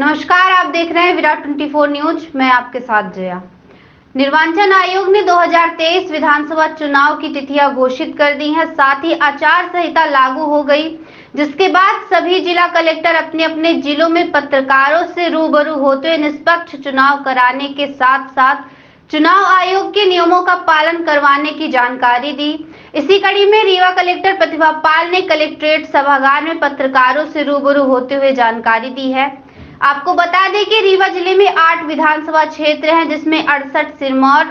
नमस्कार, आप देख रहे हैं विराट 24 न्यूज। मैं आपके साथ जया। निर्वाचन आयोग ने 2023 विधानसभा चुनाव की तिथियां घोषित कर दी हैं। साथ ही आचार संहिता लागू हो गई, जिसके बाद सभी जिला कलेक्टर अपने अपने जिलों में पत्रकारों से रूबरू होते हुए निष्पक्ष चुनाव कराने के साथ साथ चुनाव आयोग के नियमों का पालन करवाने की जानकारी दी। इसी कड़ी में रीवा कलेक्टर प्रतिभा पाल ने कलेक्ट्रेट सभागार में पत्रकारों से रूबरू होते हुए जानकारी दी है। आपको बता दें कि रीवा जिले में 8 विधानसभा क्षेत्र हैं, जिसमें 68 सिरमौर,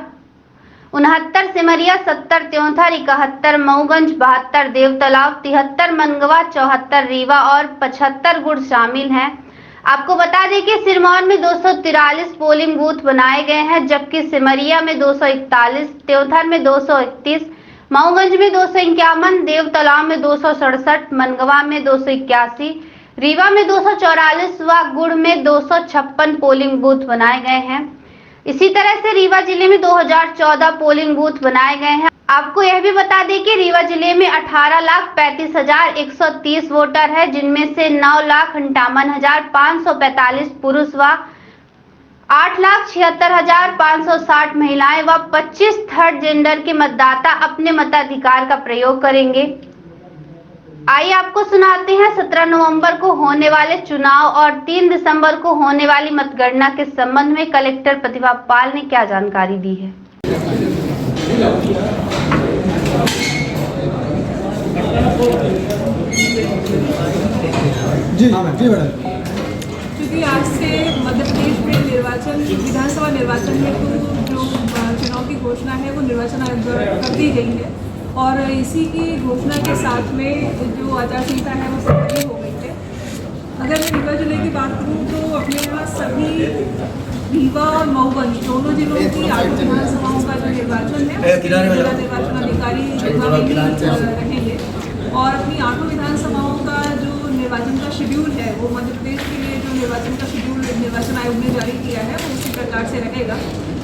69 सिमरिया, 70 त्योंथर, 71 मऊगंज, 72 देवतलाव, 73 मनगवा, 74 रीवा और 75 गुड़ शामिल हैं। आपको बता दें कि सिरमौर में 243 पोलिंग बूथ बनाए गए हैं, जबकि सिमरिया में 241, त्योंथर में 231, मऊगंज में 251, देवतलाव में 267, मनगवा में 281, रीवा में 244 व गुड़ में 256 पोलिंग बूथ बनाए गए हैं। इसी तरह से रीवा जिले में 2014 पोलिंग बूथ बनाए गए हैं। आपको यह भी बता दें कि रीवा जिले में 18,35,130 वोटर है, जिनमें से 9,58,545 पुरुष व 8,76,560 महिलाएं व 25 थर्ड जेंडर के मतदाता अपने मताधिकार का प्रयोग करेंगे। आइए आपको सुनाते हैं 17 नवंबर को होने वाले चुनाव और 3 दिसंबर को होने वाली मतगणना के संबंध में कलेक्टर प्रतिभा पाल ने क्या जानकारी दी है। जी मैडम। क्योंकि आज से मध्य प्रदेश में विधानसभा निर्वाचन में जो चुनाव की घोषणा है वो निर्वाचन आयोग द्वारा कर दी गई है और इसी की घोषणा के साथ में जो आचार संहिता है वो सक्रिय हो गई है। अगर मैं रीवा जिले की बात करूँ तो अपने यहाँ सभी रीवा और मऊगंज दोनों जिलों की 8 विधानसभाओं का जो निर्वाचन है जिला निर्वाचन अधिकारी रहेंगे और अपनी 8 विधानसभाओं का जो निर्वाचन का शेड्यूल है वो मध्य प्रदेश के लिए जो निर्वाचन का शेड्यूल निर्वाचन आयोग ने जारी किया है वो उसी प्रकार से रहेगा।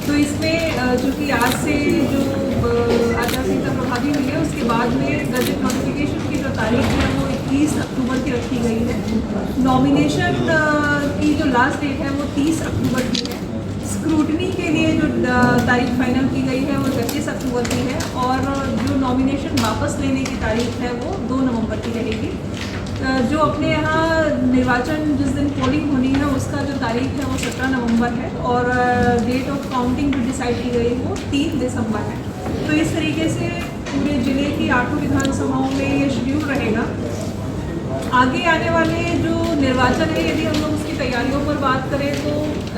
तो इसमें चूँकि आज से जो आचार संहिता प्रभावी हुई है उसके बाद में गजट नोटिफिकेशन की जो तारीख है वो 21 अक्टूबर की रखी गई है। नॉमिनेशन की जो लास्ट डेट है वो 30 अक्टूबर की है। स्क्रूटनी के लिए जो तारीख फाइनल की गई है वो 25 अक्टूबर की है और जो नॉमिनेशन वापस लेने की तारीख है वो 2 नवंबर की रहेगी। जो अपने यहाँ निर्वाचन जिस दिन पोलिंग होनी है उसका जो तारीख है वो 17 नवंबर है और डेट ऑफ काउंटिंग जो डिसाइड की गई वो 3 दिसंबर है। तो इस तरीके से पूरे जिले की 8 विधानसभाओं में ये शेड्यूल रहेगा। आगे आने वाले जो निर्वाचन है यदि हम लोग उसकी तैयारियों पर बात करें तो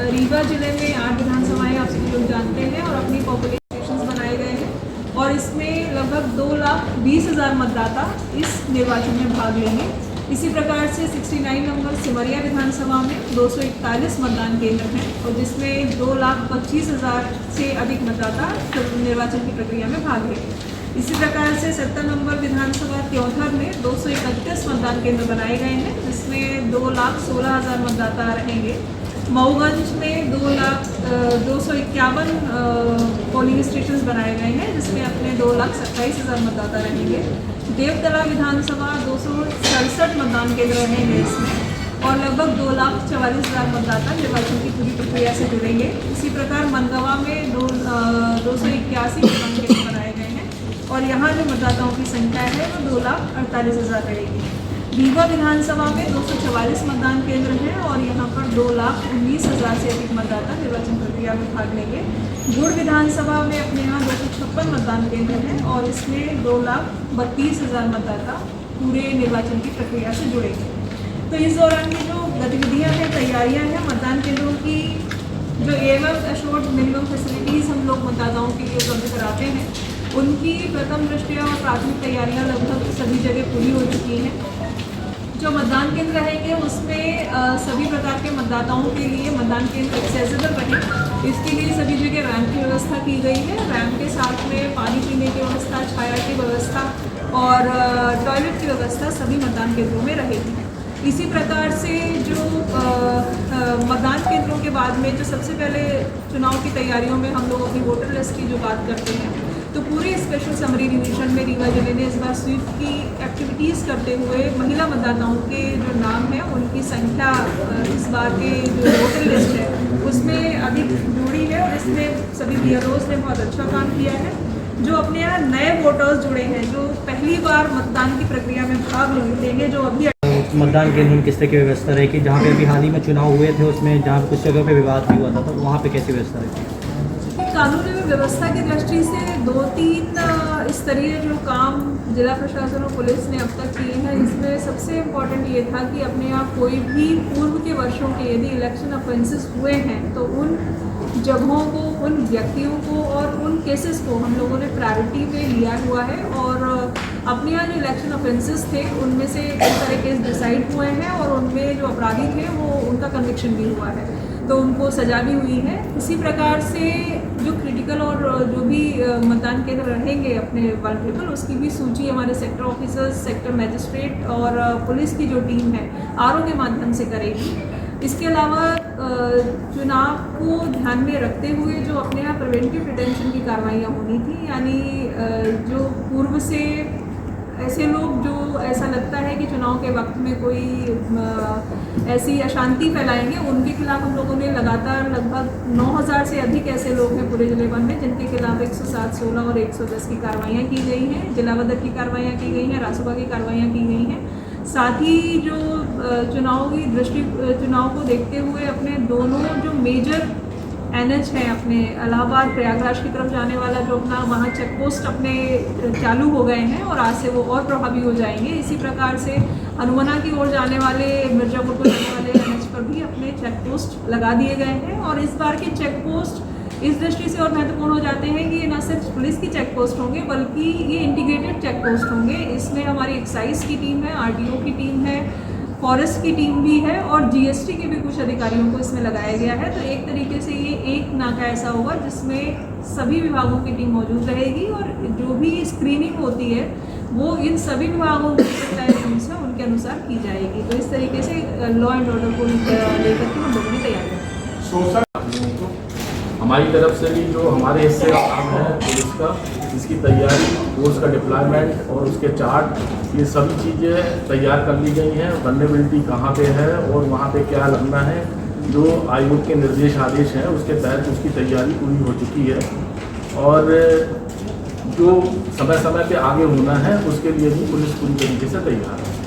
रीवा जिले में 8 विधानसभाएँ आप सभी लोग जानते हैं और अपनी पॉपुलेशन बनाए गए हैं और इसमें लगभग 2,20,000 मतदाता इस निर्वाचन में भाग लेंगे। इसी प्रकार से 69 नंबर सिमरिया विधानसभा में 241 मतदान केंद्र हैं और जिसमें 2,25,000 से अधिक मतदाता निर्वाचन की प्रक्रिया में भाग लेंगे। इसी प्रकार से 70 नंबर विधानसभा त्योंथर में 231 मतदान केंद्र बनाए गए हैं जिसमें 2,16,000 मतदाता रहेंगे। मऊगंज में 2,251 पोलिंग स्टेशन बनाए गए हैं जिसमें अपने 2,27,000 मतदाता रहेंगे। देवतला विधानसभा 267 मतदान केंद्र रहेंगे इसमें और लगभग 2,44,000 मतदाता निर्वाचन की पूरी प्रक्रिया से जुड़ेंगे। इसी प्रकार मनगवा में 281 मतदान केंद्र बनाए गए हैं और यहाँ जो मतदाताओं की संख्या है वो 2,48,000 रहेगी। रीवा विधानसभा में 244 मतदान केंद्र हैं और यहाँ पर 2,19,000 से अधिक मतदाता निर्वाचन प्रक्रिया में भाग लेंगे। गुड़ विधानसभा में अपने यहाँ 256 मतदान केंद्र हैं और इसमें 2,32,000 मतदाता पूरे निर्वाचन की प्रक्रिया से जुड़ेंगे। तो इस दौरान की जो गतिविधियाँ हैं, तैयारियाँ हैं, मतदान केंद्रों की जो AML एश्योर्ड मिनिमम फैसिलिटीज़ हम लोग मतदाताओं के लिए उपलब्ध कराते हैं उनकी प्रथम दृष्टया और प्राथमिक तैयारियाँ लगभग सभी जगह पूरी हो चुकी हैं। जो मतदान केंद्र रहेंगे उसमें सभी प्रकार के मतदाताओं के लिए मतदान केंद्र एक्सेसिबल रहे इसके लिए सभी जगह रैंप की व्यवस्था की गई है। रैंप के साथ में पानी पीने की व्यवस्था, छाया की व्यवस्था और टॉयलेट की व्यवस्था सभी मतदान केंद्रों में रहेगी। इसी प्रकार से जो मतदान केंद्रों के बाद में जो सबसे पहले चुनाव की तैयारियों में हम लोग अपनी वोटर लिस्ट की जो बात करते हैं तो पूरे स्पेशल समरी डिवीजन में रीवा जिले ने इस बार स्वीप की एक्टिविटीज़ करते हुए महिला मतदाताओं के जो नाम है उनकी संख्या इस बार के जो वोटर लिस्ट है उसमें अधिक जुड़ी है और इसमें सभी BLOs ने बहुत अच्छा काम किया है। जो अपने यहाँ नए वोटर्स जुड़े हैं जो पहली बार मतदान की प्रक्रिया में भाग लेंगे, जो अभी मतदान केंद्र में किस तरह की व्यवस्था रहेगी? जहाँ पे अभी हाल ही में चुनाव हुए थे उसमें जहाँ कुछ जगह पे विवाद भी हुआ था, तो वहाँ पे कैसी व्यवस्था रहेगी? कानूनी व्यवस्था की दृष्टि से 2-3 स्तरीय जो काम जिला प्रशासन और पुलिस ने अब तक किए हैं, इसमें सबसे इम्पोर्टेंट ये था कि अपने यहाँ कोई भी पूर्व के वर्षों के यदि इलेक्शन ऑफेंसेस हुए हैं तो उन जगहों को, उन व्यक्तियों को और उन केसेस को हम लोगों ने प्रायोरिटी पे लिया हुआ है। और अपने यहाँ जो इलेक्शन ऑफेंसेस थे उनमें से कई सारे केस डिसाइड हुए हैं और उनमें जो अपराधी थे वो उनका कन्विक्शन भी हुआ है, तो उनको सजा भी हुई है। इसी प्रकार से जो क्रिटिकल और जो भी मतदान केंद्र रहेंगे अपने वल्नरेबल, उसकी भी सूची हमारे सेक्टर ऑफिसर्स, सेक्टर मैजिस्ट्रेट और पुलिस की जो टीम है RO के माध्यम से करेगी। इसके अलावा चुनाव को ध्यान में रखते हुए जो अपने यहाँ प्रिवेंटिव डिटेंशन की कार्रवाइयाँ होनी थी, यानी जो पूर्व से ऐसे लोग जो ऐसा लगता है कि चुनाव के वक्त में कोई ऐसी अशांति फैलाएंगे, उनके खिलाफ हम लोगों ने लगातार लगभग 9000 से अधिक ऐसे लोग हैं पूरे जिले भर में जिनके खिलाफ 107, 16 और 110 की कार्रवाइयाँ की गई हैं, जिलावदर की कार्रवाइयाँ की गई हैं, रासुका की कार्रवाइयाँ की गई हैं। साथ ही जो चुनाव को देखते हुए अपने दोनों जो मेजर NH है, अपने इलाहाबाद प्रयागराज की तरफ जाने वाला जो अपना वहाँ चेक पोस्ट अपने चालू हो गए हैं और आज से वो और प्रभावी हो जाएंगे। इसी प्रकार से हनुमाना की ओर जाने वाले, मिर्जापुर को जाने वाले NH पर भी अपने चेक पोस्ट लगा दिए गए हैं। और इस बार के चेक पोस्ट इस दृष्टि से और महत्वपूर्ण हो जाते हैं कि ये न सिर्फ पुलिस की चेक पोस्ट होंगे बल्कि ये इंटीग्रेटेड चेक पोस्ट होंगे। इसमें हमारी एक्साइज की टीम है, RTO की टीम है, फॉरेस्ट की टीम भी है और GST के भी कुछ अधिकारियों को इसमें लगाया गया है। तो एक तरीके से ये एक नाका ऐसा होगा जिसमें सभी विभागों की टीम मौजूद रहेगी और जो भी स्क्रीनिंग होती है वो इन सभी विभागों के तय रूल्स हैं उनके अनुसार की जाएगी। तो इस तरीके से लॉ एंड ऑर्डर को लेकर के हम लोगों ने तैयारी की। हमारी तरफ से भी जो हमारे हिस्से का काम है पुलिस का, इसकी तैयारी, फोर्स का डिप्लॉयमेंट और उसके चार्ट, ये सभी चीज़ें तैयार कर ली गई हैं। वल्नरेबिलिटी कहाँ पे है और वहाँ पे क्या लगना है, जो आयोग के निर्देश आदेश हैं उसके तहत उसकी तैयारी पूरी हो चुकी है। और जो समय समय पे आगे होना है उसके लिए भी पुलिस पूरी तरीके से तैयार है।